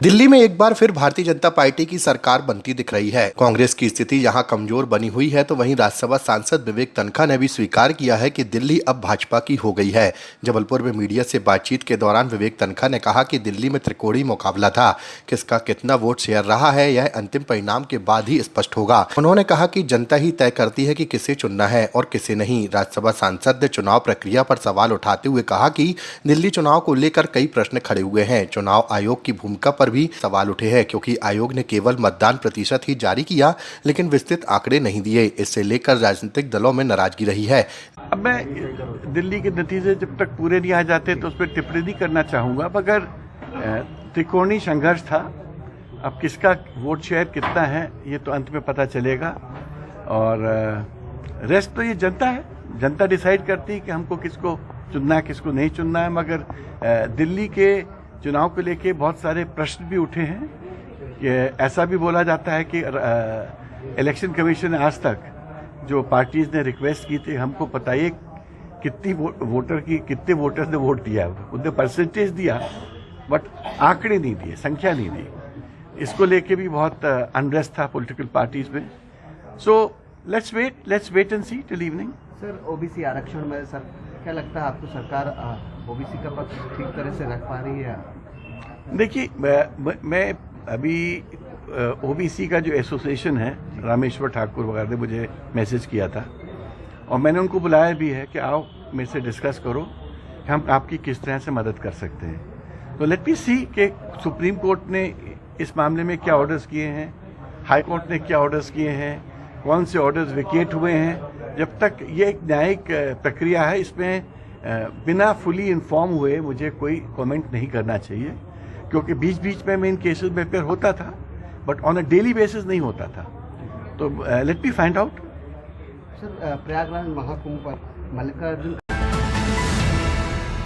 दिल्ली में एक बार फिर भारतीय जनता पार्टी की सरकार बनती दिख रही है। कांग्रेस की स्थिति यहां कमजोर बनी हुई है, तो वहीं राज्यसभा सांसद विवेक तन्खा ने भी स्वीकार किया है कि दिल्ली अब भाजपा की हो गई है। जबलपुर में मीडिया से बातचीत के दौरान विवेक तन्खा ने कहा कि दिल्ली में त्रिकोणीय मुकाबला था। किसका कितना वोट शेयर रहा है, यह अंतिम परिणाम के बाद ही स्पष्ट होगा। उन्होंने कहा कि जनता ही तय करती है कि किसे चुनना है और किसे नहीं। राज्यसभा सांसद ने चुनाव प्रक्रिया पर सवाल उठाते हुए कहा कि दिल्ली चुनाव को लेकर कई प्रश्न खड़े हुए हैं। चुनाव आयोग की भूमिका पर भी सवाल उठे हैं, क्योंकि आयोग ने केवल मतदान प्रतिशत ही जारी किया, लेकिन विस्तृत आंकड़े नहीं दिए। इससे लेकर राजनीतिक दलों में नाराजगी रही है। अब मैं दिल्ली के नतीजे जब तक पूरे नहीं आ जाते तो उस पर टिप्पणी करना चाहूँगा, मगर त्रिकोणीय संघर्ष था। अब किसका वोट शेयर कितना है ये तो अंत में पता चलेगा, और रेस्ट तो ये जनता है। जनता डिसाइड करती है कि हमको किसको चुनना है, किसको नहीं चुनना है। मगर दिल्ली के चुनाव को लेके बहुत सारे प्रश्न भी उठे हैं कि ऐसा भी बोला जाता है कि इलेक्शन कमीशन ने आज तक जो पार्टीज ने रिक्वेस्ट की थी, हमको बताइए कितने वोटर्स ने वोट दिया। उन्होंने परसेंटेज दिया बट आंकड़े नहीं दिए, संख्या नहीं दी। इसको लेके भी बहुत अनरेस्ट था पॉलिटिकल पार्टीज में। So let's wait and see till evening. Sir, OBC आरक्षण में सर क्या लगता है आपको, सरकार ओबीसी का पक्ष ठीक तरह से रख पा रही है? देखिए, मैं अभी ओबीसी का जो एसोसिएशन है, रामेश्वर ठाकुर वगैरह ने मुझे मैसेज किया था और मैंने उनको बुलाया भी है कि आओ मेरे से डिस्कस करो कि हम आपकी किस तरह से मदद कर सकते हैं। तो लेट मी सी कि सुप्रीम कोर्ट ने इस मामले में क्या ऑर्डर्स किए हैं, हाई कोर्ट ने क्या ऑर्डर्स किए हैं, कौन से ऑर्डर्स विकेट हुए हैं। जब तक ये एक न्यायिक प्रक्रिया है, इसमें बिना फुली इन्फॉर्म हुए मुझे कोई कमेंट नहीं करना चाहिए, क्योंकि बीच बीच में मैं इन केसेस में अपेयर होता था but on a daily basis नहीं होता था। तो let me find out. Sir, Prayagraj Mahakumbh पर मल्लिकार्जुन